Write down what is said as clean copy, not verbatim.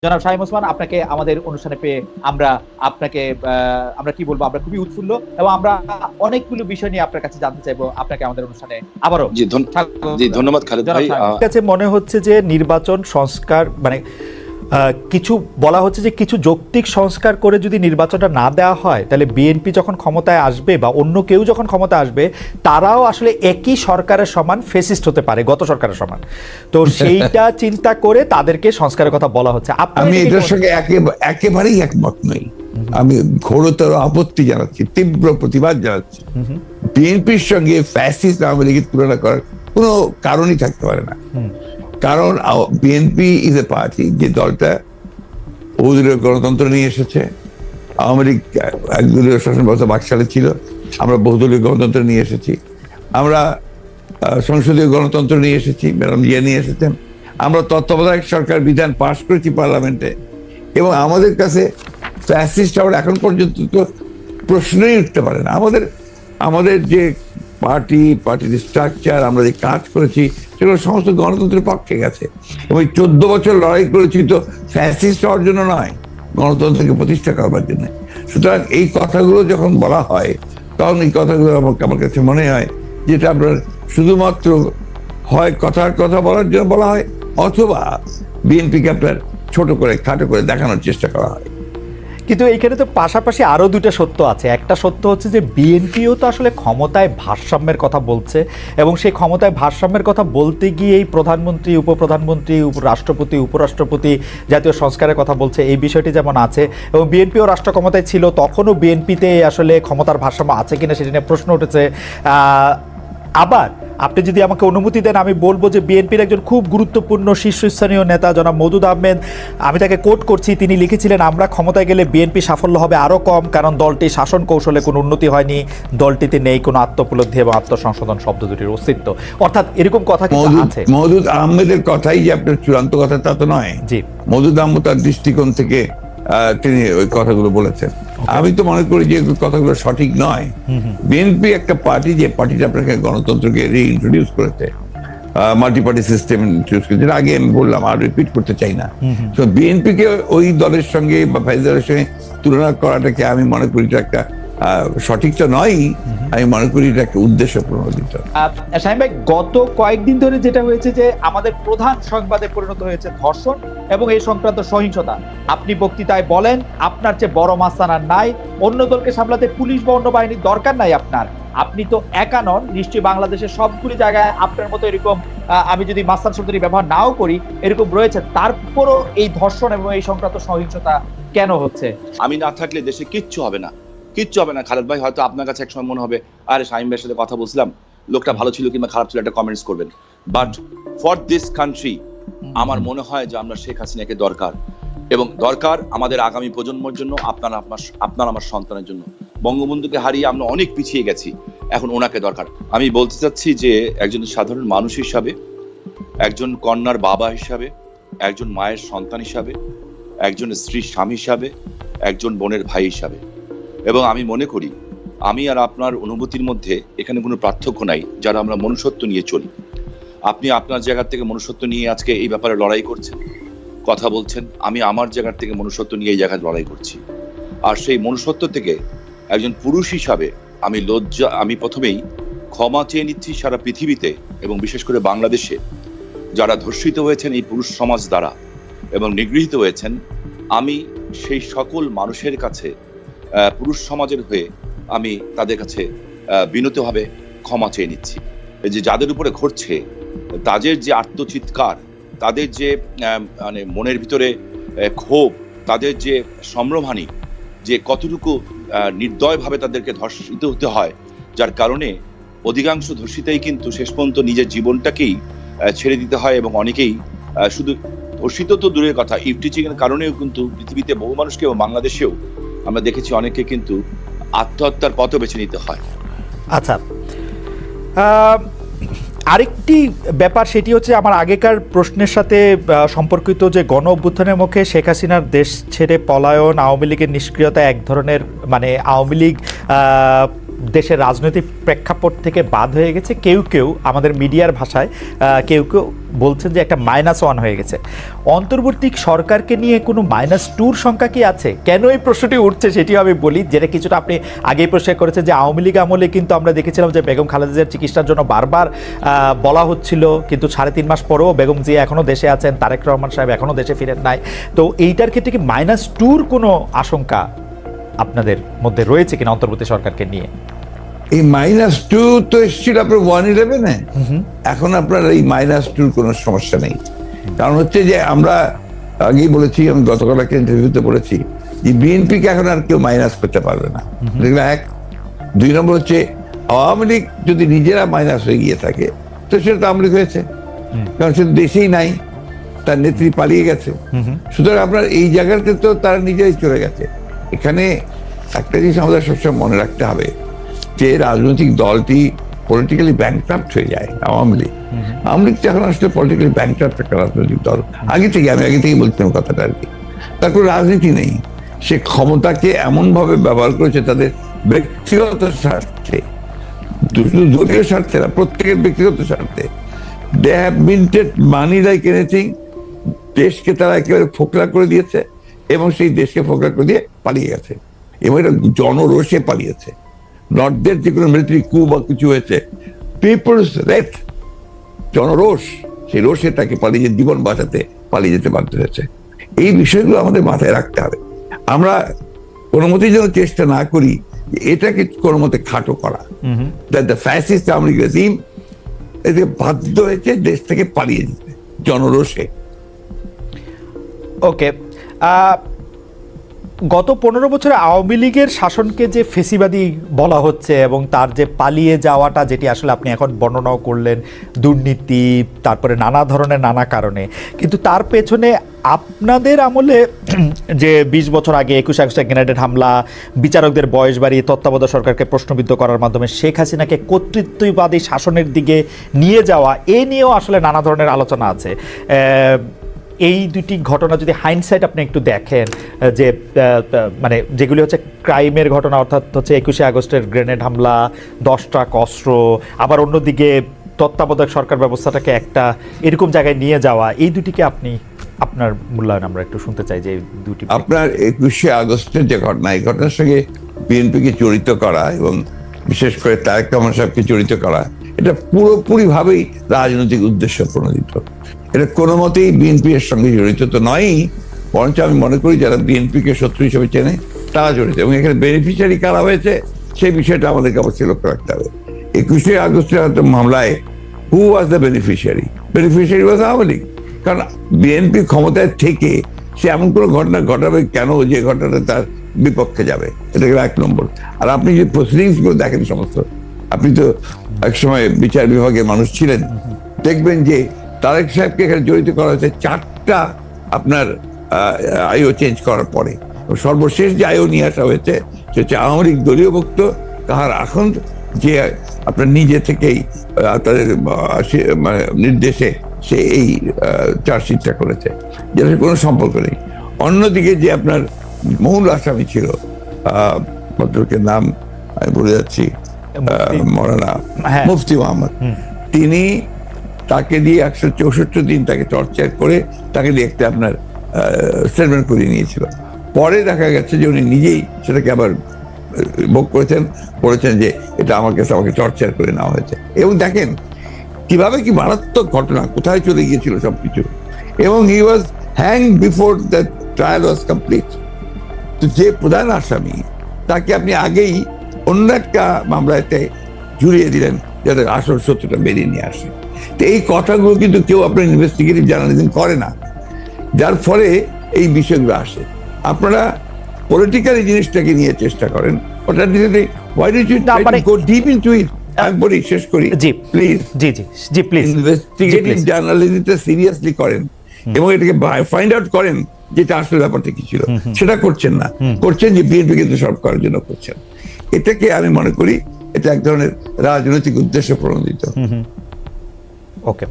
জনাব শাহীম ওসমান, আপনাকে আমাদের অনুষ্ঠানে পেয়ে আমরা আপনাকে আমরা কি বলবো, আমরা খুবই উৎফুল্ল এবং আমরা অনেকগুলো বিষয় নিয়ে আপনার কাছে জানতে চাইবো। আপনাকে আমাদের অনুষ্ঠানে আবারও ধন্যবাদ খালেদ ভাই। কাছে মনে হচ্ছে যে নির্বাচন সংস্কার মানে কিছু বলা হচ্ছে যে কিছু যৌক্তিক সংস্কার করে যদি নির্বাচনটা না দেওয়া হয় তাহলে বিএনপি যখন ক্ষমতায় আসবে বা অন্য কেউ যখন ক্ষমতায় আসবে তারাও আসলে একই সরকারের সমান ফেসিস্ট হতে পারে, গত সরকারের সমান। তো সেইটা চিন্তা করে তাদেরকে সংস্কারের কথা বলা হচ্ছে। আমি এটার সঙ্গে একেবারেই একমত নই। আমি ঘোরতর আপত্তি জানাচ্ছি, তীব্র প্রতিবাদ জানাচ্ছি। বিএনপির সঙ্গে ফ্যাসিস্ট আওয়ামী লীগের তুলনা করার কোনো কারণই থাকতে পারে না। কারণ বিএনপি ইজ এ পার্টি, যে দলটা বহুদলীয় গণতন্ত্র নিয়ে এসেছে। আওয়ামী লীগ একদলীয় শাসন ব্যবস্থা বাকশালে ছিল, আমরা বহুদলীয় গণতন্ত্র নিয়ে এসেছি। আমরা সংসদীয় গণতন্ত্র নিয়ে এসেছি, ম্যাডাম জিয়া নিয়ে এসেছেন। আমরা তত্ত্বাবধায়ক সরকার বিধান পাশ করেছি পার্লামেন্টে, এবং আমাদের কাছে ফ্যাসিস্ট আবার এখন পর্যন্ত তো প্রশ্নই উঠতে পারে না। আমাদের যে পার্টির স্ট্রাকচার, আমরা যে কাজ করেছি, সেগুলো সমস্ত গণতন্ত্রের পক্ষে গেছে। এবং 14 বছর লড়াই করেছি তো ফ্যাসিস্ট হওয়ার জন্য নয়, গণতন্ত্রকে প্রতিষ্ঠা করবার জন্য। সুতরাং এই কথাগুলো যখন বলা হয়, তখন এই কথাগুলো আমার কাছে মনে হয় যেটা আপনার শুধুমাত্র হয় কথার কথা বলার জন্য বলা হয়, অথবা বিএনপিকে আপনার ছোট করে খাটো করে দেখানোর চেষ্টা করা হয়। কিন্তু এইখানে তো পাশাপাশি আরো দুটো সত্য আছে। একটা সত্য হচ্ছে যে বিএনপিও তো আসলে ক্ষমতায় ভারসাম্যের কথা বলছে, এবং সেই ক্ষমতায় ভারসাম্যের কথা বলতে গিয়ে এই প্রধানমন্ত্রী, উপপ্রধানমন্ত্রী, রাষ্ট্রপতি, উপরাষ্ট্রপতি জাতীয় সংস্কারের কথা বলছে। এই বিষয়টি যেমন আছে, এবং বিএনপিও রাষ্ট্র ক্ষমতায় ছিল, তখনও বিএনপিতে আসলে ক্ষমতার ভারসাম্য আছে কিনা সেটা নিয়ে প্রশ্ন উঠেছে। আবার আপনি যদি আমাকে অনুমতি দেন, আমি বলবো যে বিএনপির একজন খুব গুরুত্বপূর্ণ শীর্ষস্থানীয় নেতা জনাব মওদুদ আহমেদ, আমি তাকে কোট করছি, তিনি লিখেছিলেন, আমরা ক্ষমতায় গেলে বিএনপি সাফল্য হবে আরও কম, কারণ দলটি শাসন কৌশলে কোনো উন্নতি হয়নি, দলটিতে নেই কোনো আত্মোপলব্ধি এবং আত্মসংশোধন শব্দ দুটির অস্তিত্ব। অর্থাৎ এরকম কথা কিন্তু আছে। মওদুদ আহমেদের কথাই যে আপনার চূড়ান্ত কথা তা তো নয়। জি, মওদুদ আহমেদ তার দৃষ্টিকোণ থেকে তিনি ওই কথাগুলো বলেছেন। আমি তো মনে করি যে কথাগুলো সঠিক নয়। বিএনপি একটা পার্টি, যে পার্টিটা আপনাকে গণতন্ত্রকে রিইন্ট্রোডিউস করেছে, মাল্টি পার্টি সিস্টেম ইন্ট্রোডিউস করেছে, আগে আমি বললাম, আর রিপিট করতে চাই না। তো বিএনপিকে ওই দলের সঙ্গে বা ফেডারেশনের সঙ্গে তুলনা করাটাকে আমি মনে করি একটা সঠিক তো নয়। আমি মনে করি এটা একটা উদ্দেশ্য প্রণোদিত। শাহীম ভাই, গত কয়েকদিন ধরে যেটা হয়েছে যে আমাদের প্রধান সংবাদে পরিণত হয়েছে ধর্ষণ এবং এই সংক্রান্ত সহিংসতা। আপনি বক্তৃতায় বলেন, আপনার চেয়ে বড় মাস্তান আর নাই, অন্য দলকে সামলাতে পুলিশ বা অন্য বাহিনীর দরকার নাই আপনার। আপনি তো একা নন, নিশ্চয়ই বাংলাদেশের সবগুলি জায়গায় আপনার মতো এরকম, আমি যদি মাস্তান শব্দটি ব্যবহার নাও করি, এরকম রয়েছে। তারপরও এই ধর্ষণ এবং এই সংক্রান্ত সহিংসতা কেন হচ্ছে? আমি না থাকলে দেশে কিচ্ছু হবে না, কিচ্ছু হবে না খালেদ ভাই। হয়তো আপনার কাছে একসময় মনে হবে, আরে শাহীম ভাইয়ের সাথে কথা বলছিলাম, লোকটা ভালো ছিল কিংবা খারাপ ছিল, একটা কমেন্টস করবেন। বাট ফর দিস কান্ট্রি আমার মনে হয় যে আমরা শেখ হাসিনাকে দরকার, এবং দরকার আমাদের আগামী প্রজন্মের জন্য, আপনার আমার সন্তানের জন্য। বঙ্গবন্ধুকে হারিয়ে আমরা অনেক পিছিয়ে গেছি, এখন ওনাকে দরকার। আমি বলতে চাচ্ছি যে একজন সাধারণ মানুষ হিসাবে, একজন কন্যার বাবা হিসাবে, একজন মায়ের সন্তান হিসাবে, একজন স্ত্রীর স্বামী হিসাবে, একজন বোনের ভাই হিসাবে, এবং আমি মনে করি আমি আর আপনার অনুভূতির মধ্যে এখানে কোনো পার্থক্য নাই, যারা আমরা মনুষ্যত্ব নিয়ে চলি। আপনি আপনার জায়গা থেকে মনুষ্যত্ব নিয়ে আজকে এই ব্যাপারে লড়াই করছেন, কথা বলছেন, আমি আমার জায়গা থেকে মনুষ্যত্ব নিয়ে এই জায়গায় লড়াই করছি। আর সেই মনুষ্যত্ব থেকে একজন পুরুষ হিসাবে আমি প্রথমেই ক্ষমা চেয়ে নিচ্ছি সারা পৃথিবীতে, এবং বিশেষ করে বাংলাদেশে যারা ধর্ষিত হয়েছেন এই পুরুষ সমাজ দ্বারা এবং নিগৃহীত হয়েছেন। আমি সেই সকল মানুষের কাছে, পুরুষ সমাজের হয়ে আমি তাদের কাছে বিনীতভাবে ক্ষমা চেয়ে নিচ্ছি। এই যে যাদের উপরে ঘটছে, তাদের যে আত্মচিৎকার, তাদের যে মানে মনের ভিতরে ক্ষোভ, তাদের যে সম্ভ্রমহানি, যে কতটুকু নির্দয়ভাবে তাদেরকে ধর্ষিত হতে হয়, যার কারণে অধিকাংশ ধর্ষিতাই কিন্তু শেষ পর্যন্ত নিজের জীবনটাকেই ছেড়ে দিতে হয়। এবং অনেকেই শুধু ধর্ষিত তো দূরের কথা, ইভটিজিং এর কারণেও কিন্তু পৃথিবীতে বহু মানুষকে, এবং বাংলাদেশেও আমরা দেখেছি অনেকে কিন্তু আত্মহত্যার পথও বেছে নিতে হয়। আচ্ছা, আরেকটি ব্যাপার, সেটি হচ্ছে আমার আগেকার প্রশ্নের সাথে সম্পর্কিত, যে গণ অভ্যুত্থানের মুখে শেখ হাসিনার দেশ ছেড়ে পলায়ন, আওয়ামী লীগের নিষ্ক্রিয়তা, এক ধরনের মানে আওয়ামী লীগ দেশের রাজনৈতিক প্রেক্ষাপট থেকে বাদ হয়ে গেছে, কেউ কেউ আমাদের মিডিয়ার ভাষায় কেউ কেউ বলছেন যে একটা -1 হয়ে গেছে। অন্তর্বর্তী সরকারকে নিয়ে কোনো -2 সংখ্যা কি আছে? কেন এই প্রশ্নটি উঠছে সেটিও আমি বলি, যেটা কিছুটা আপনি আগেই প্রশ্ন করেছেন যে আওয়ামী লীগ আমলে কিন্তু আমরা দেখেছিলাম যে বেগম খালেদা জিয়ার চিকিৎসার জন্য বারবার বলা হচ্ছিল, কিন্তু 3.5 মাস পরেও বেগম জিয়া এখনও দেশে আছেন, তারেক রহমান সাহেব এখনও দেশে ফিরেন নাই। তো এইটার ক্ষেত্রে কি -2 কোনো আশঙ্কা আপনাদের মধ্যে রয়েছে কিনা অন্তর্বর্তী সরকারকে নিয়ে? এই -2 তো এসেছিল আপনার 111-এ, এখন আপনার এই -2 কোনো সমস্যা নেই। কারণ হচ্ছে যে আমরা আগেই বলেছি, আমি গতকাল একটা ইন্টারভিউতে বলেছি যে বিএনপিকে এখন আর কেউ মাইনাস করতে পারবে না, এগুলো এক। 2 নম্বর হচ্ছে আওয়ামী লীগ যদি নিজেরা মাইনাস হয়ে গিয়ে থাকে তো সেটা তো আওয়ামী লীগ হয়েছে, কারণ সে দেশেই নাই, তার নেত্রী পালিয়ে গেছে। সুতরাং আপনার এই জায়গাতে তো তারা নিজেরাই চলে গেছে। এখানে একটা জিনিস আমাদের সবসময় মনে রাখতে হবে যে রাজনৈতিক দলটি পলিটিক্যালি ব্যাংক্রাফট হয়ে যায়। আওয়ামী লীগ এখন আসলে পলিটিক্যালি ব্যাংক্রাফট একটা রাজনৈতিক দল। আমি আগে থেকে বলতাম কথাটা আর কি। তার কোনো রাজনীতি নেই, সে ক্ষমতাকে এমন ভাবে ব্যবহার করেছে তাদের ব্যক্তিগত স্বার্থে, শুধু দলীয় স্বার্থে না, প্রত্যেকের ব্যক্তিগত স্বার্থে। They have minted money like anything. দেশকে তারা একেবারে ফোকলা করে দিয়েছে এবং সেই দেশকে ফোকলা করে দিয়ে পালিয়ে গেছে, এবং এটা জনরোষে পালিয়েছে। নর্থদের যে কোনো মিলিটারি কু বা কিছু হয়েছে, পিপলস রেট, জনরোষ, সেই রোষে তাকে পালিয়ে জীবন বাঁচাতে পালিয়ে যেতে বাধ্য হয়েছে। এই বিষয়গুলো আমাদের মাথায় রাখতে হবে। আমরা কোনো মতেই যেন চেষ্টা না করি যে এটাকে কোনো মতে খাটো করা। The fascist Awami League regime এতে বাধ্য হয়েছে দেশ থেকে পালিয়ে যেতে জনরোষে। ওকে, গত 15 বছরে আওয়ামী লীগের শাসনকে যে ফেসিবাদী বলা হচ্ছে এবং তার যে পালিয়ে যাওয়াটা, যেটি আসলে আপনি এখন বর্ণনাও করলেন, দুর্নীতি, তারপরে নানা ধরনের নানা কারণে, কিন্তু তার পেছনে আপনাদের আমলে যে 20 বছর আগে 21 আগস্টে গ্রেনেড হামলা, বিচারকদের বয়স বাড়িয়ে তত্ত্বাবধায়ক সরকারকে প্রশ্নবিদ্ধ করার মাধ্যমে শেখ হাসিনাকে কর্তৃত্ববাদী শাসনের দিকে নিয়ে যাওয়া, এ নিয়েও আসলে নানা ধরনের আলোচনা আছে। এই দুটি ঘটনা যদি হাইন্ডসাইট আপনি একটু দেখেন, যে মানে যেগুলি হচ্ছে ক্রাইমের ঘটনা, অর্থাৎ হচ্ছে 21 আগস্টের গ্রেনেড হামলা, 10 ট্রাক অস্ত্র, আবার অন্যদিকে তত্ত্বাবধায়ক সরকার ব্যবস্থাটাকে একটা এরকম জায়গায় নিয়ে যাওয়া, এই দুটিকে আপনি আপনার মূল্যায়ন আমরা একটু শুনতে চাই। যে দুটি আপনার 21 আগস্টের যে ঘটনা, এই ঘটনার সঙ্গে বিএনপিকে জড়িত করা এবং বিশেষ করে তারেক রহমান সাহেবকে জড়িত করা, এটা পুরোপুরি ভাবেই রাজনৈতিক উদ্দেশ্য প্রণোদিত। এটা কোনো মতেই বিএনপি এর সঙ্গে জড়িত তো নয়ই, বরঞ্চ আমি মনে করি যারা বিএনপিকে শত্রু হিসেবে চেনে তারা জড়িত, এবং এখানে বেনিফিশিয়ারি কারা হয়েছে সেই বিষয়টা আমাদেরকে অবশ্যই লক্ষ্য রাখতে হবে। 21 আগস্টের মামলায় who was the beneficiary? Beneficiary was Awami League. কারণ বিএনপি ক্ষমতায় থেকে সে এমন কোনো ঘটনা ঘটাবে কেন যে ঘটনাটা তার বিপক্ষে যাবে? এটা গেল 1 নম্বর। আর আপনি যে প্রসিডিংস গুলো দেখেন সমস্ত, আপনি তো একসময় বিচার বিভাগের মানুষ ছিলেন, দেখবেন যে তারেক সাহেবকে এখানে জড়িত করা হয়েছে 4টা আপনার আইও চেঞ্জ করার পরে। সর্বশেষ যে আইও নিয়ে আসা হয়েছে সে হচ্ছে আওয়ামী লীগ দলীয় ভুক্ত কাহার এখন যে আপনার নিজে থেকেই তাদের নির্দেশে সে এই চার্জশিটটা করেছে, যেটা কোনো সম্পর্ক নেই। অন্যদিকে যে আপনার মূল আসামি ছিল, ভদ্রলোকের নাম আমি বলে যাচ্ছি, মৌলানা মুফতি মোহাম্মদ, তিনি তাকে দিয়ে 164 দিন তাকে টর্চার করে তাকে দিয়ে একটা আপনার স্টেটমেন্ট করিয়ে নিয়েছিল। পরে দেখা গেছে যে উনি নিজেই সেটাকে আবার ভোগ করেছেন, বলেছেন যে এটা আমার কাছে আমাকে টর্চার করে নেওয়া হয়েছে। এবং দেখেন কিভাবে কি মারাত্মক ঘটনা, কোথায় চলে গিয়েছিল সবকিছু। এবং he was hang before the trial was complete. তো যে প্রধান আসামি তাকে আপনি আগেই অন্য একটা মামলাতে জুড়িয়ে দিলেন যাতে আসল সত্যটা বেরিয়ে নিয়ে আসে। তো এই কথাগুলো কিন্তু কেউ আপনার ইনভেস্টিগেটিভ জার্নালিজম করে না, যার ফলে এই বিষয়গুলো আসে। আপনারা পলিটিক্যালি জিনিসটাকে নিয়ে চেষ্টা করেন, ওটা দিলে why did you go deep into it? আমি বলি, শেষ করি প্লিজ। জি প্লিজ ইনভেস্টিগেটিভ জার্নালিজমটা সিরিয়াসলি করেন এবং এটাকে ফাইন্ড আউট করেন যেটা আসলে ব্যাপারটা কি ছিল। সেটা করছেন না, করছেন যে বিএনপি কিন্তু সব করার জন্য করছেন। এটাকে আমি মনে করি এটা এক ধরনের রাজনৈতিক উদ্দেশ্য প্রণোদিত। ওকে।